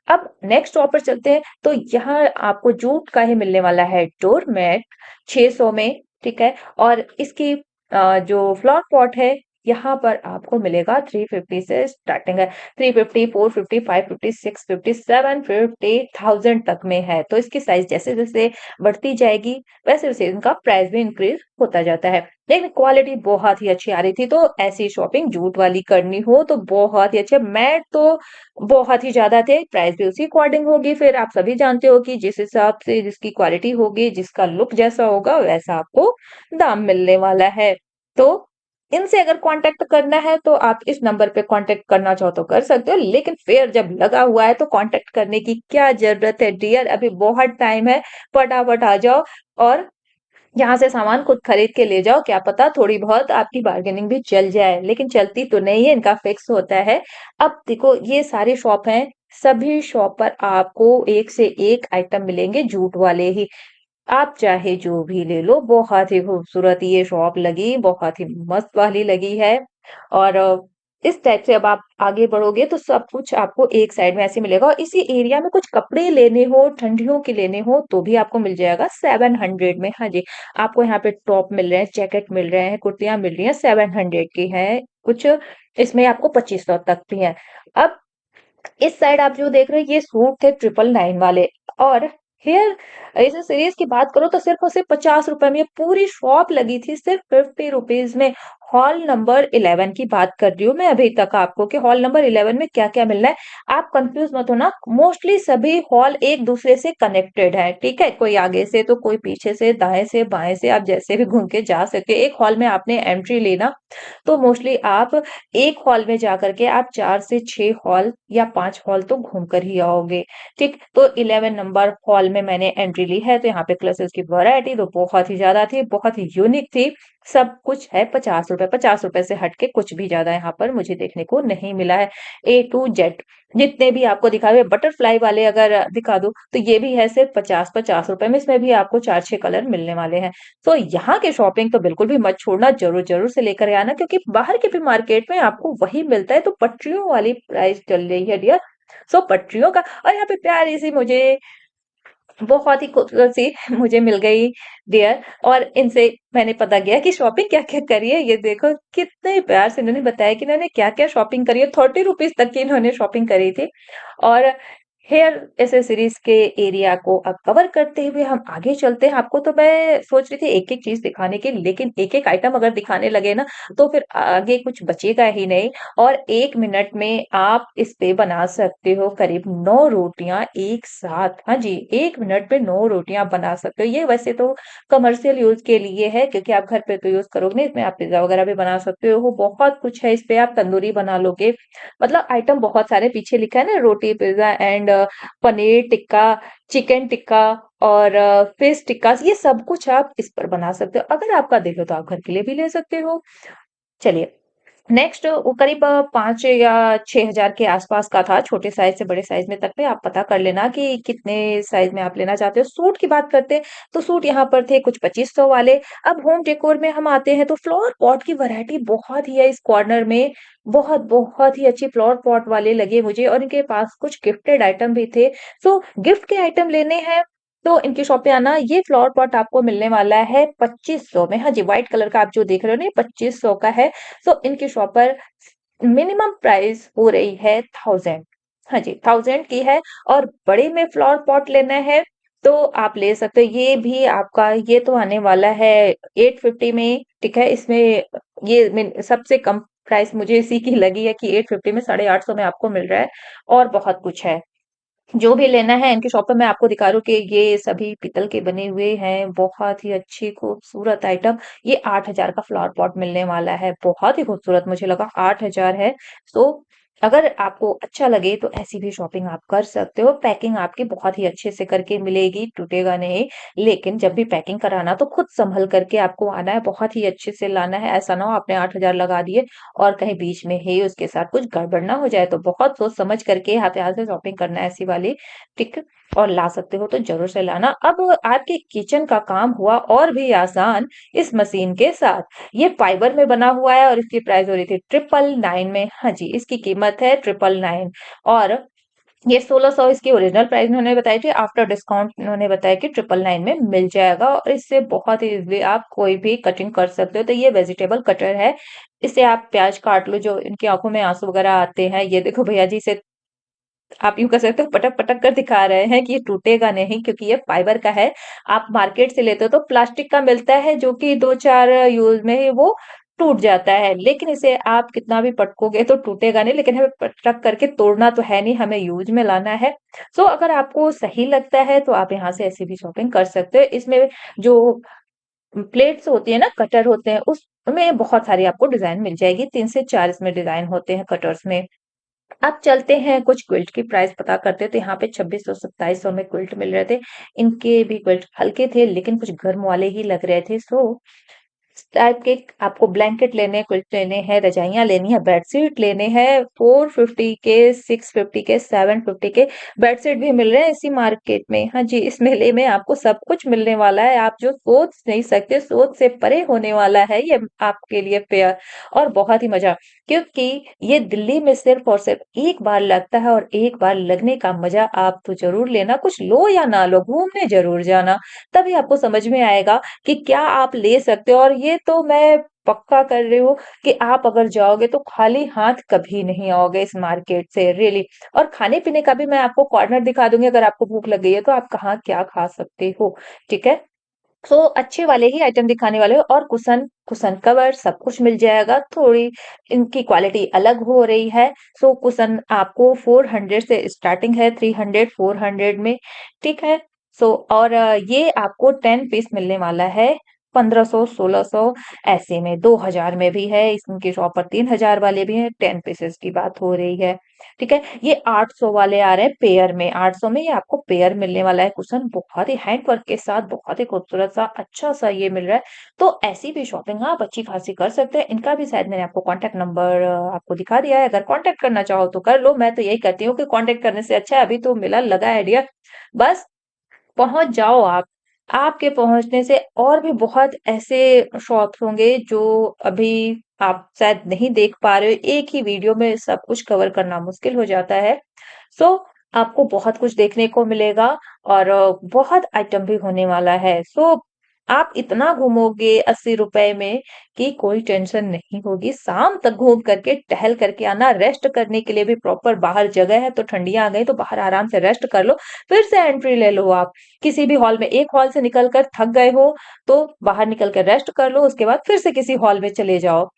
अब नेक्स्ट शॉप पर चलते हैं, तो यहाँ आपको जूट का ही मिलने वाला है डोरमेट 600 में। ठीक है, और इसकी जो फ्लावर पॉट है यहाँ पर आपको मिलेगा 350 से स्टार्टिंग है। 350, 450, 550, 650, 750, 1000 तक में है। तो इसकी साइज जैसे जैसे बढ़ती जाएगी वैसे वैसे इनका प्राइस भी इंक्रीज होता जाता है। लेकिन क्वालिटी बहुत ही अच्छी आ रही थी, तो ऐसी शॉपिंग जूट वाली करनी हो तो बहुत ही अच्छे। मैट तो बहुत ही ज़्यादा थे, प्राइस भी उसी अकॉर्डिंग होगी। फिर आप सभी जानते हो कि जिस हिसाब से जिसकी क्वालिटी होगी, जिसका लुक जैसा होगा, वैसा आपको दाम मिलने वाला है। तो इनसे अगर कांटेक्ट करना है तो आप इस नंबर पे कांटेक्ट करना चाहो तो कर सकते हो, लेकिन फेयर जब लगा हुआ है तो कांटेक्ट करने की क्या जरूरत है डियर, अभी बहुत टाइम है। फटाफट आ जाओ और यहाँ से सामान खुद खरीद के ले जाओ, क्या पता थोड़ी बहुत आपकी बार्गेनिंग भी चल जाए, लेकिन चलती तो नहीं है, इनका फिक्स होता है। अब देखो ये सारी शॉप हैं, सभी शॉप पर आपको एक से एक आइटम मिलेंगे जूट वाले ही। आप चाहे जो भी ले लो, बहुत ही खूबसूरत ये शॉप लगी, बहुत ही मस्त वाली लगी है। और इस टाइप से अब आप आगे बढ़ोगे तो सब कुछ आपको एक साइड में ऐसे मिलेगा। और इसी एरिया में कुछ कपड़े लेने हो, ठंडियों के लेने हो, तो भी आपको मिल जाएगा 700 में। हाँ जी, आपको यहाँ पे टॉप मिल रहे हैं, जैकेट मिल रहे हैं, कुर्तियां मिल रही हैं, 700 की है कुछ, इसमें आपको 2500 तक भी है। अब इस साइड आप जो देख रहे हो ये सूट थे 999 वाले। और हेयर इस सीरीज की बात करो तो सिर्फ और सिर्फ 50 रुपए में ये पूरी शॉप लगी थी, सिर्फ 50 रुपीज में। हॉल नंबर 11 की बात कर रही हूँ मैं अभी तक आपको, कि हॉल नंबर 11 में क्या क्या मिलना है। आप कंफ्यूज मत होना, मोस्टली सभी हॉल एक दूसरे से कनेक्टेड है। ठीक है, कोई आगे से तो कोई पीछे से, दाएं से बाएं से, आप जैसे भी घूम के जा सकते हो। एक हॉल में आपने एंट्री लेना तो मोस्टली आप एक हॉल में जाकर के आप 4 से 6 हॉल या 5 हॉल तो घूम कर ही आओगे। ठीक, तो 11 नंबर हॉल में मैंने एंट्री ली है, तो यहाँ पे क्लासेस की वैरायटी तो बहुत ही ज्यादा थी, बहुत ही यूनिक थी। सब कुछ है 50 रुपए, 50 रुपए से हट के कुछ भी ज्यादा यहाँ पर मुझे देखने को नहीं मिला है। A to Z जितने भी आपको दिखा हुए, बटरफ्लाई वाले अगर दिखा दो तो ये भी है सिर्फ 50-50 रुपए में। इसमें भी आपको 4-6 कलर मिलने वाले हैं। तो यहाँ के शॉपिंग तो बिल्कुल भी मत छोड़ना, जरूर जरूर से लेकर आना, क्योंकि बाहर के भी मार्केट में आपको वही मिलता है। तो पटरियों वाली प्राइस चल रही है डियर। सो पटरियों का, और यहाँ पे प्यारी सी मुझे बहुत ही खूबसूरत सी मुझे मिल गई डियर। और इनसे मैंने पता किया कि शॉपिंग क्या क्या करी है। ये देखो कितने प्यार से इन्होंने बताया कि इन्होंने क्या क्या शॉपिंग करी है, 30 रुपीज तक की इन्होंने शॉपिंग करी थी। और हेयर एसेसरीज के एरिया को अब कवर करते हुए हम आगे चलते हैं। आपको तो मैं सोच रही थी एक एक चीज दिखाने की, लेकिन एक एक आइटम अगर दिखाने लगे ना तो फिर आगे कुछ बचेगा ही नहीं। और 1 मिनट में आप इस पे बना सकते हो करीब 9 रोटियां एक साथ। हाँ जी, 1 मिनट में 9 रोटियां बना सकते हो। ये वैसे तो कमर्शियल यूज के लिए है, क्योंकि आप घर पे तो यूज करोगे नहीं, इसमें आप पिज्जा वगैरह भी बना सकते हो, बहुत कुछ है इस पे। आप तंदूरी बना लोगे, मतलब आइटम बहुत सारे, पीछे लिखा है ना रोटी pizza and paneer tikka, chicken tikka और फिश टिक्का, ये सब कुछ आप इस पर बना सकते हो। अगर आपका दिल हो तो आप घर के लिए भी ले सकते हो। चलिए नेक्स्ट, वो करीब 5 या 6 हजार के आसपास का था, छोटे साइज से बड़े साइज में तक में। आप पता कर लेना कि कितने साइज में आप लेना चाहते हो। सूट की बात करते हैं तो सूट यहाँ पर थे कुछ 2500 वाले। अब होम डेकोर में हम आते हैं तो फ्लावर पॉट की वैरायटी बहुत ही है इस कॉर्नर में। बहुत बहुत ही अच्छी फ्लावर पॉट वाले लगे मुझे, और इनके पास कुछ गिफ्टेड आइटम भी थे। सो गिफ्ट के आइटम लेने हैं तो इनकी शॉप पे आना। ये फ्लावर पॉट आपको मिलने वाला है 2500 में। हाँ जी, व्हाइट कलर का आप जो देख रहे हो ना, 2500 का है। तो इनकी शॉप पर मिनिमम प्राइस हो रही है 1000। हाँ जी, 1000 की है। और बड़े में फ्लावर पॉट लेना है तो आप ले सकते हो। ये भी आपका ये तो आने वाला है 850 में। ठीक है, इसमें ये सबसे कम प्राइस मुझे इसी की लगी है कि 850 में, 850 में आपको मिल रहा है। और बहुत कुछ है जो भी लेना है इनकी शॉप पे। मैं आपको दिखा रही हूँ कि ये सभी पीतल के बने हुए हैं, बहुत ही अच्छी खूबसूरत आइटम। ये 8000 का फ्लावर पॉट मिलने वाला है, बहुत ही खूबसूरत, मुझे लगा 8000 है। सो अगर आपको अच्छा लगे तो ऐसी भी शॉपिंग आप कर सकते हो। पैकिंग आपकी बहुत ही अच्छे से करके मिलेगी, टूटेगा नहीं। लेकिन जब भी पैकिंग कराना तो खुद सँभल करके आपको आना है, बहुत ही अच्छे से लाना है। ऐसा ना हो आपने 8,000 लगा दिए और कहीं बीच में ही उसके साथ कुछ गड़बड़ ना हो जाए। तो बहुत सोच समझ करके यहाँ से शॉपिंग करना है ऐसी वाली, ठीक? और ला सकते हो तो ज़रूर से लाना। अब आपके किचन का काम हुआ और भी आसान इस मशीन के साथ। ये फाइबर में बना हुआ है और इसकी प्राइस हो रही थी 999 में। हाँ जी, इसकी कीमत है 999 और ये 1600 इसकी ओरिजिनल प्राइस उन्होंने बताई थी। आफ्टर डिस्काउंट उन्होंने बताया कि 999 में मिल जाएगा और इससे बहुत ही इजीली आप कोई भी कटिंग कर सकते हो। तो ये वेजिटेबल कटर है। इससे आप प्याज काट लो, जो इनकी आंखों में आंसू वगैरह आते हैं। ये देखो भैया जी, इसे आप यूँ कह सकते हो पटक पटक कर दिखा रहे हैं कि ये टूटेगा नहीं, क्योंकि ये फाइबर का है। आप मार्केट से लेते हो तो प्लास्टिक का मिलता है, जो कि 2-4 यूज में ही वो टूट जाता है। लेकिन इसे आप कितना भी पटकोगे तो टूटेगा नहीं, लेकिन हमें पटक करके तोड़ना तो है नहीं, हमें यूज में लाना है। सो अगर आपको सही लगता है तो आप यहाँ से ऐसी भी शॉपिंग कर सकते हो। इसमें जो प्लेट्स होती है ना, कटर होते हैं, उसमें बहुत सारी आपको डिजाइन मिल जाएगी। 3 से 4 इसमें डिजाइन होते हैं कटर्स में। अब चलते हैं कुछ क्विल्ट की प्राइस पता करते हैं। तो यहाँ पे 2600-2700 में क्विल्ट मिल रहे थे। इनके भी क्विल्ट हल्के थे लेकिन कुछ गर्म वाले ही लग रहे थे। सो इस टाइप के आपको ब्लैंकेट लेने, क्विल्ट लेने हैं, रजाइयाँ लेनी है, बेडशीट लेने हैं। 450 के, 650 के, 750 के बेडशीट भी मिल रहे हैं इसी मार्केट में। हाँ जी, इस मेले में आपको सब कुछ मिलने वाला है। आप जो सोच नहीं सकते, सोच से परे होने वाला है ये आपके लिए फेयर, और बहुत ही मजा। क्योंकि ये दिल्ली में सिर्फ और सिर्फ एक बार लगता है और एक बार लगने का मजा आप तो जरूर लेना। कुछ लो या ना लो, घूमने जरूर जाना, तभी आपको समझ में आएगा कि क्या आप ले सकते हो। और ये तो मैं पक्का कर रही हूँ कि आप अगर जाओगे तो खाली हाथ कभी नहीं आओगे इस मार्केट से, रियली। और खाने पीने का भी मैं आपको कॉर्नर दिखा दूंगी। अगर आपको भूख लग गई है तो आप कहाँ क्या खा सकते हो, ठीक है? सो अच्छे वाले ही आइटम दिखाने वाले हो। और कुशन कुशन कवर सब कुछ मिल जाएगा। थोड़ी इनकी क्वालिटी अलग हो रही है। सो कुशन आपको 400 से स्टार्टिंग है, 300, 400 में, ठीक है? सो और ये आपको 10 पीस मिलने वाला है 1500, 1600, ऐसे में 2000 में भी है। इनकी शॉप पर 3000 वाले भी हैं। 10 पीसेस की बात हो रही है, ठीक है? ये 800 वाले आ रहे हैं पेयर में। 800 में ये आपको पेयर मिलने वाला है कुशन, बहुत ही हैंड वर्क के साथ, बहुत ही खूबसूरत सा अच्छा सा ये मिल रहा है। तो ऐसी भी शॉपिंग आप अच्छी खासी कर सकते हैं। इनका भी शायद मैंने आपको कॉन्टैक्ट नंबर आपको दिखा दिया है। अगर कॉन्टैक्ट करना चाहो तो कर लो। मैं तो यही कहती हूँ कि कॉन्टैक्ट करने से अच्छा है, अभी तो मेला लगा है डियर, बस पहुँच जाओ आप। आपके पहुँचने से और भी बहुत ऐसे शॉप्स होंगे जो अभी आप शायद नहीं देख पा रहे हो। एक ही वीडियो में सब कुछ कवर करना मुश्किल हो जाता है। सो आपको बहुत कुछ देखने को मिलेगा और बहुत आइटम भी होने वाला है। सो आप इतना घूमोगे 80 रुपए में कि कोई टेंशन नहीं होगी। शाम तक घूम करके टहल करके आना। रेस्ट करने के लिए भी प्रॉपर बाहर जगह है। तो ठंडियां आ गई तो बाहर आराम से रेस्ट कर लो, फिर से एंट्री ले लो आप किसी भी हॉल में। एक हॉल से निकल कर थक गए हो तो बाहर निकल कर रेस्ट कर लो, उसके बाद फिर से किसी हॉल में चले जाओ।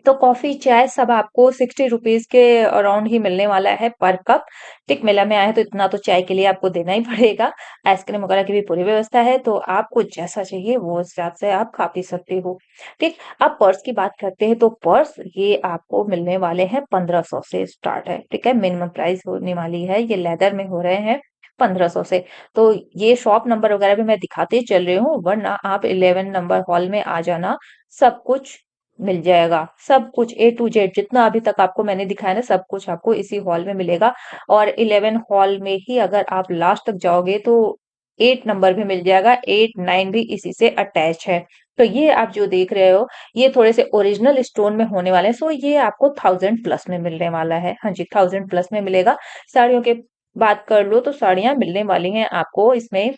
तो कॉफी चाय सब आपको 60 रुपीज के अराउंड ही मिलने वाला है पर कप। टिक मेला में आए हैं तो इतना तो चाय के लिए आपको देना ही पड़ेगा। आइसक्रीम वगैरह की भी पूरी व्यवस्था है, तो आपको जैसा चाहिए वो उस हिसाब से आप खा पी सकते हो, ठीक। अब पर्स की बात करते हैं तो पर्स ये आपको मिलने वाले हैं 1500 से स्टार्ट है, ठीक है। मिनिमम प्राइस होने वाली है, ये लेदर में हो रहे हैं 1500 से। तो ये शॉप नंबर वगैरह भी मैं दिखाते ही चल रही हूँ, वरना आप 11 नंबर हॉल में आ जाना, सब कुछ मिल जाएगा। सब कुछ ए टू जेड जितना अभी तक आपको मैंने दिखाया ना, सब कुछ आपको इसी हॉल में मिलेगा। और 11 हॉल में ही अगर आप लास्ट तक जाओगे तो 8 नंबर भी मिल जाएगा। 8, 9 भी इसी से अटैच है। तो ये आप जो देख रहे हो ये थोड़े से ओरिजिनल स्टोन में होने वाले हैं। सो ये आपको 1000 प्लस में मिलने वाला है। हाँ जी, 1000 प्लस में मिलेगा। साड़ियों के बात कर लो तो साड़ियां मिलने वाली हैं आपको इसमें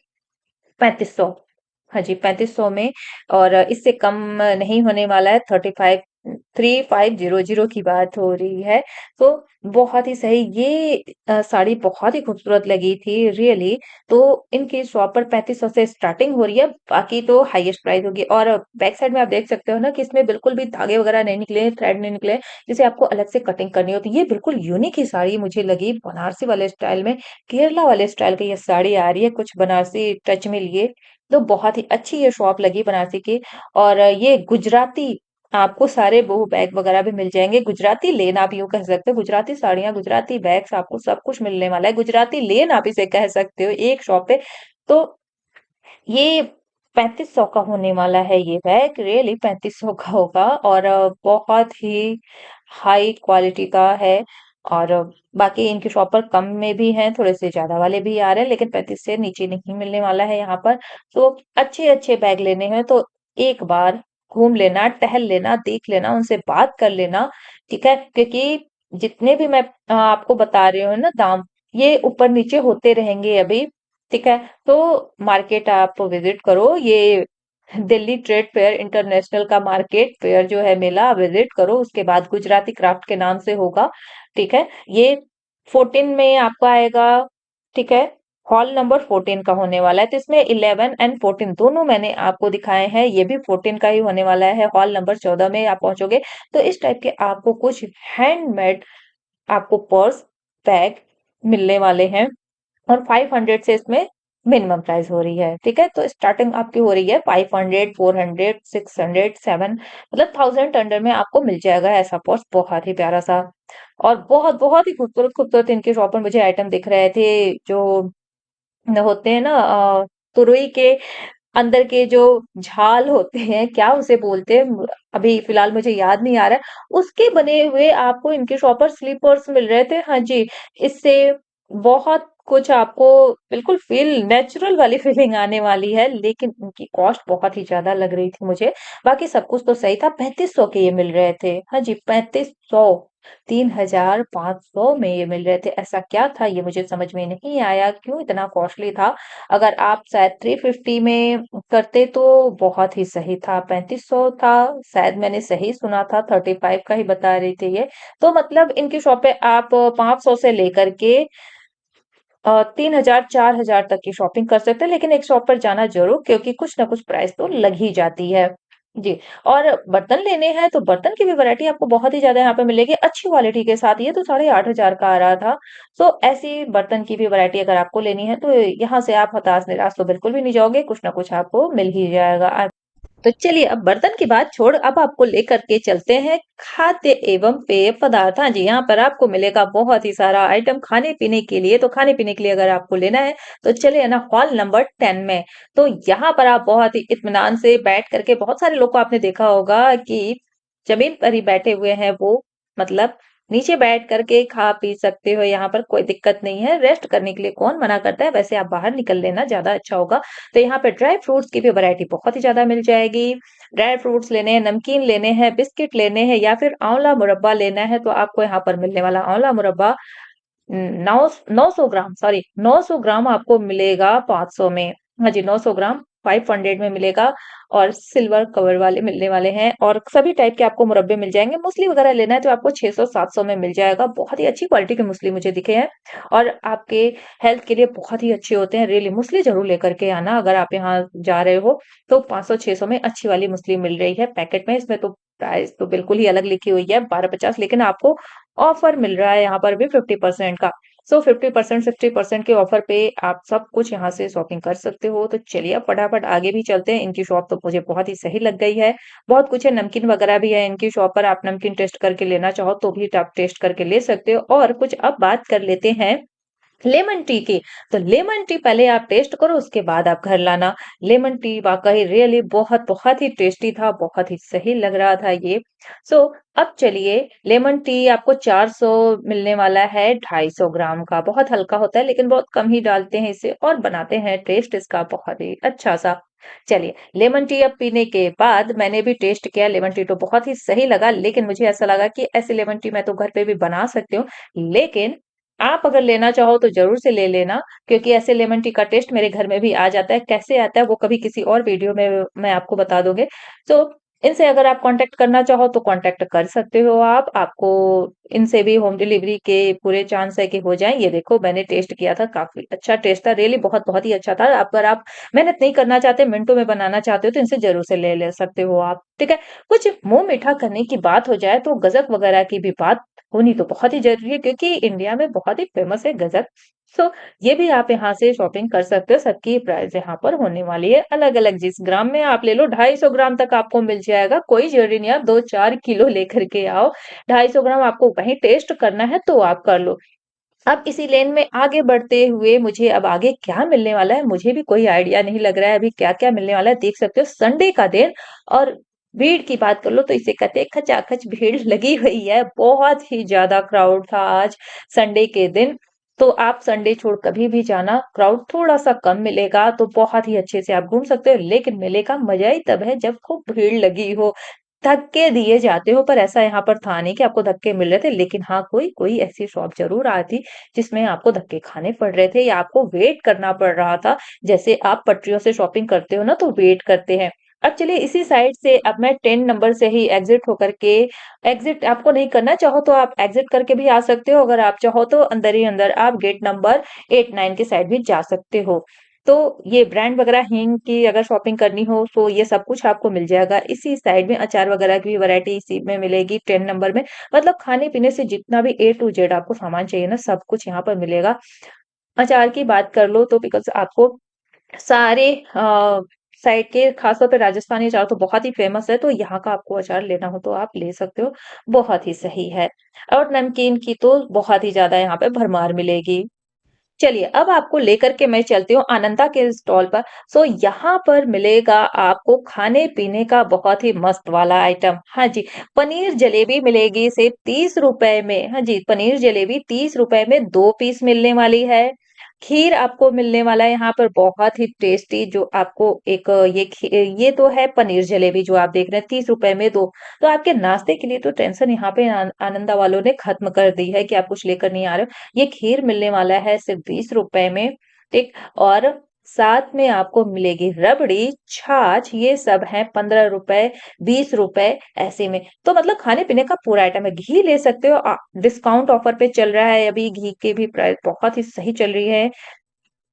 3500। हाँ जी, 3500 में। और इससे कम नहीं होने वाला है। 3500 की बात हो रही है। तो बहुत ही सही ये साड़ी बहुत ही खूबसूरत लगी थी रियली। तो इनकी शॉप पर 3500 से स्टार्टिंग हो रही है, बाकी तो हाईएस्ट प्राइस होगी। और बैक साइड में आप देख सकते हो ना कि इसमें बिल्कुल भी धागे वगैरह नहीं निकले, थ्रेड नहीं निकले, जिसे आपको अलग से कटिंग करनी होती है। ये बिल्कुल यूनिक ही साड़ी मुझे लगी, बनारसी वाले स्टाइल में, केरला वाले स्टाइल की ये साड़ी आ रही है, कुछ बनारसी टच में लिए। तो बहुत ही अच्छी ये शॉप लगी बनारसी की। और ये गुजराती आपको सारे वो बैग वगैरह भी मिल जाएंगे। गुजराती लेन आप यूं कह सकते हो, गुजराती साड़ियाँ, गुजराती बैग्स, आपको सब कुछ मिलने वाला है। गुजराती लेन आप इसे कह सकते हो एक शॉप पे। तो ये 3500 का होने वाला है ये बैग, रियली 3500 का होगा। और बहुत ही हाई क्वालिटी का है। और बाकी इनकी शॉप पर कम में भी हैं, थोड़े से ज्यादा वाले भी आ रहे हैं, लेकिन 35 से नीचे नहीं मिलने वाला है यहाँ पर। तो अच्छे अच्छे बैग लेने हैं तो एक बार घूम लेना, टहल लेना, देख लेना, उनसे बात कर लेना। ठीक है, क्योंकि जितने भी मैं आपको बता रही हूँ ना दाम, ये ऊपर नीचे होते रहेंगे अभी। ठीक है, तो मार्केट आप विजिट करो, ये दिल्ली ट्रेड फेयर इंटरनेशनल का मार्केट फेयर जो है मेला, आप विजिट करो। उसके बाद गुजराती क्राफ्ट के नाम से होगा। ठीक है, ये 14 में आपका आएगा। ठीक है, हॉल नंबर 14 का होने वाला है। तो इसमें 11 एंड 14 दोनों मैंने आपको दिखाए हैं, ये भी 14 का ही होने वाला है। हॉल नंबर 14 में आप पहुंचोगे तो इस टाइप के आपको कुछ हैंडमेड आपको पर्स, बैग मिलने वाले हैं। और 500 से इसमें मिनिमम प्राइस हो रही है। ठीक है, तो स्टार्टिंग आपकी हो रही है 500, 400, 600, 7, मतलब 1000 अंडर में आपको मिल जाएगा ऐसा पर्स, बहुत ही प्यारा सा। और बहुत बहुत ही खूबसूरत खूबसूरत इनके शॉप पर मुझे आइटम दिख रहे थे, जो होते हैं ना तुरई के अंदर के जो झाल होते हैं, क्या उसे बोलते हैं, अभी फिलहाल मुझे याद नहीं आ रहा है, उसके बने हुए आपको इनके शॉप पर स्लीपर्स मिल रहे थे। हाँ जी, इससे बहुत कुछ आपको बिल्कुल फील नेचुरल वाली फीलिंग आने वाली है, लेकिन उनकी कॉस्ट बहुत ही ज्यादा लग रही थी मुझे। बाकी सब कुछ तो सही था, 3500 के ये मिल रहे थे। हाँ जी, 3500, 3500 में ये मिल रहे थे। ऐसा क्या था ये मुझे समझ में नहीं आया, क्यों इतना कॉस्टली था। अगर आप शायद 350 में करते तो बहुत ही सही था। 3500 था, शायद मैंने सही सुना था, 35 का ही बता रही थी ये। तो मतलब इनकी शॉप पे आप 500 से लेकर के 3000 4000 तक की शॉपिंग कर सकते हैं, लेकिन एक शॉप पर जाना जरूर, क्योंकि कुछ ना कुछ प्राइस तो लग ही जाती है। जी। और बर्तन लेने हैं तो बर्तन की भी वैरायटी आपको बहुत ही ज्यादा यहाँ पे मिलेगी अच्छी क्वालिटी के साथ। ये तो 8500 का आ रहा था। तो ऐसी बर्तन की भी वैरायटी अगर आपको लेनी है तो यहाँ से आप हताश निराश तो बिल्कुल भी नहीं जाओगे, कुछ ना कुछ आपको मिल ही जाएगा। तो चलिए, अब बर्तन की बात छोड़, अब आपको लेकर के चलते हैं खाद्य एवं पेय पदार्थ। हाँ जी, यहाँ पर आपको मिलेगा बहुत ही सारा आइटम खाने पीने के लिए। तो खाने पीने के लिए अगर आपको लेना है तो चलिए ना हॉल नंबर 10 में। तो यहाँ पर आप बहुत ही इत्मीनान से बैठ करके, बहुत सारे लोग को आपने देखा होगा कि जमीन पर ही बैठे हुए हैं वो, मतलब नीचे बैठ करके खा पी सकते हो, यहाँ पर कोई दिक्कत नहीं है। रेस्ट करने के लिए कौन मना करता है, वैसे आप बाहर निकल लेना ज्यादा अच्छा होगा। तो यहाँ पे ड्राई फ्रूट्स की भी वैरायटी बहुत ही ज्यादा मिल जाएगी। ड्राई फ्रूट्स लेने हैं, नमकीन लेने हैं, बिस्किट लेने हैं, या फिर आंवला मुरब्बा लेना है, तो आपको यहाँ पर मिलने वाला आंवला मुरब्बा नौ 900 ग्राम, सॉरी 900 ग्राम आपको मिलेगा 500 में। हाँ जी, 900 ग्राम 500 में मिलेगा। और सिल्वर कवर वाले मिलने वाले हैं, और सभी टाइप के आपको मुरब्बे मिल जाएंगे। मूसली वगैरह लेना है तो आपको 600 700 में मिल जाएगा। बहुत ही अच्छी क्वालिटी के मूसली मुझे दिखे हैं, और आपके हेल्थ के लिए बहुत ही अच्छे होते हैं। रियली मूसली जरूर लेकर के आना, अगर आप यहाँ जा रहे हो तो 500 600 में अच्छी वाली मूसली मिल रही है पैकेट में। इसमें तो प्राइस तो बिल्कुल ही अलग लिखी हुई है 1250, लेकिन आपको ऑफर मिल रहा है यहाँ पर भी 50% का। सो 50% 60% के ऑफर पे आप सब कुछ यहाँ से शॉपिंग कर सकते हो। तो चलिए अब फटाफट आगे भी चलते हैं। इनकी शॉप तो मुझे बहुत ही सही लग गई है। बहुत कुछ है, नमकीन वगैरह भी है इनकी शॉप पर, आप नमकीन टेस्ट करके लेना चाहो तो भी आप टेस्ट करके ले सकते हो। और कुछ अब बात कर लेते हैं लेमन टी की। तो लेमन टी पहले आप टेस्ट करो, उसके बाद आप घर लाना। लेमन टी वाकई रियली बहुत बहुत ही टेस्टी था, बहुत ही सही लग रहा था ये। सो अब चलिए, लेमन टी आपको 400 मिलने वाला है 250 ग्राम का। बहुत हल्का होता है, लेकिन बहुत कम ही डालते हैं इसे, और बनाते हैं टेस्ट इसका बहुत ही अच्छा सा। चलिए, लेमन टी अब पीने के बाद मैंने भी टेस्ट किया, लेमन टी तो बहुत ही सही लगा, लेकिन मुझे ऐसा लगा कि ऐसे लेमन टी मैं तो घर पे भी बना सकती हूँ। लेकिन आप अगर लेना चाहो तो ज़रूर से ले लेना, क्योंकि ऐसे लेमन टी का टेस्ट मेरे घर में भी आ जाता है। कैसे आता है वो कभी किसी और वीडियो में मैं आपको बता दूँगी। तो इनसे अगर आप कॉन्टैक्ट करना चाहो तो कॉन्टैक्ट कर सकते हो आप। आपको इनसे भी होम डिलीवरी के पूरे चांस है कि हो जाए। ये देखो मैंने टेस्ट किया था, काफ़ी अच्छा टेस्ट था, रियली बहुत बहुत ही अच्छा था। अगर आप मेहनत नहीं करना चाहते, मिनटों में बनाना चाहते हो तो इनसे ज़रूर से ले सकते हो आप। ठीक है? कुछ मुँह मीठा करने की बात हो जाए तो गज़क वगैरह की भी बात होनी तो बहुत ही ज़रूरी है, क्योंकि इंडिया में बहुत ही फ़ेमस है गज़क। सो ये भी आप यहाँ से शॉपिंग कर सकते हो, सबकी प्राइस यहाँ पर होने वाली है अलग-अलग। जिस ग्राम में आप ले लो 250 ग्राम तक आपको मिल जाएगा, कोई ज़रूरी नहीं है आप 2-4 किलो लेकर के आओ। 250 ग्राम आपको वहीं टेस्ट करना है तो आप कर लो। अब इसी लेन में आगे बढ़ते हुए मुझे अब आगे क्या मिलने वाला है, मुझे भी कोई आइडिया नहीं लग रहा है अभी क्या-क्या मिलने वाला है। देख सकते हो संडे का दिन और भीड़ की बात कर लो तो इसे कहते हैं खचाखच भीड़ लगी हुई है। बहुत ही ज़्यादा क्राउड था आज संडे के दिन। तो आप संडे छोड़ कभी भी जाना, क्राउड थोड़ा-सा कम मिलेगा तो बहुत ही अच्छे से आप घूम सकते हो। लेकिन मेले का मज़ा ही तब है जब खूब भीड़ लगी हो। धक्के दिए जाते हो पर ऐसा यहाँ पर था नहीं कि आपको धक्के मिल रहे थे, लेकिन हाँ, कोई-कोई ऐसी शॉप ज़रूर आई थी, जिसमें आपको धक्के खाने पड़ रहे थे या आपको वेट करना पड़ रहा था। जैसे आप पटरियों से शॉपिंग करते हो ना, तो वेट करते हैं। अब चलिए इसी साइड से अब मैं 10 नंबर से ही एग्ज़िट होकर के एग्ज़िट आपको नहीं करना, चाहो तो आप एग्ज़िट करके भी आ सकते हो, अगर आप चाहो तो अंदर ही अंदर आप गेट नंबर 8-9 के साइड भी जा सकते हो। तो ये ब्रांड वगैरह हींग की अगर शॉपिंग करनी हो तो ये सब कुछ आपको मिल जाएगा। इसी साइड में अचार वगैरह की भी वैरायटी इसी में मिलेगी 10 नंबर में। मतलब खाने-पीने से जितना भी ए टू जेड आपको सामान चाहिए ना सब कुछ यहाँ पर मिलेगा। अचार की बात कर लो तो बिकॉज़ आपको सारे साइड के खास तौर पे राजस्थानी अचार तो बहुत ही फ़ेमस है, तो यहाँ का आपको अचार लेना हो तो आप ले सकते हो, बहुत ही सही है। और नमकीन की तो बहुत ही ज़्यादा यहाँ पे भरमार मिलेगी। चलिए, अब आपको लेकर के मैं चलती हूँ आनंदा के स्टॉल पर। सो यहाँ पर मिलेगा आपको खाने-पीने का बहुत ही मस्त वाला आइटम। हाँ जी, पनीर जलेबी मिलेगी सिर्फ़ ₹30 में। हाँ जी, पनीर जलेबी ₹30 में 2 पीस मिलने वाली है। खीर आपको मिलने वाला है यहाँ पर बहुत ही टेस्टी जो आपको एक ये तो है पनीर जलेबी जो आप देख रहे हैं ₹30 में 2। तो आपके नाश्ते के लिए तो टेंशन यहाँ पे आनंदा वालों ने खत्म कर दी है कि आप कुछ लेकर नहीं आ रहे हो। ये खीर मिलने वाला है सिर्फ ₹20 में, ठीक? और साथ में आपको मिलेगी रबड़ी, छाछ, ये सब है ₹15, ₹20 ऐसे में। तो मतलब खाने-पीने का पूरा आइटम है। घी ले सकते हो डिस्काउंट ऑफर पे चल रहा है अभी घी की भी प्राइस बहुत ही सही चल रही है।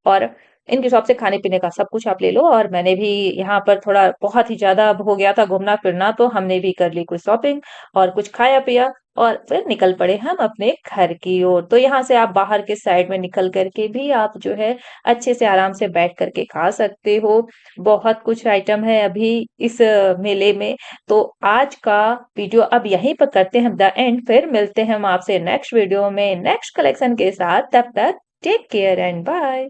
और इनके शॉप से खाने-पीने का सब कुछ आप ले लो और मैंने भी यहाँ पर थोड़ा बहुत ही ज़्यादा अब हो गया था घूमना-फिरना तो हमने भी कर ली कुछ शॉपिंग और कुछ खाया-पिया और फिर निकल पड़े हम अपने घर की ओर। तो यहाँ से आप बाहर के साइड में निकल कर के भी आप जो है अच्छे से आराम से बैठ कर के खा सकते हो। बहुत कुछ आइटम है अभी इस मेले में। तो आज का वीडियो अब यहीं पर करते हैं द एंड फिर मिलते हैं हम आपसे नेक्स्ट वीडियो में नेक्स्ट कलेक्शन के साथ। तब तक टेक केयर एंड बाय।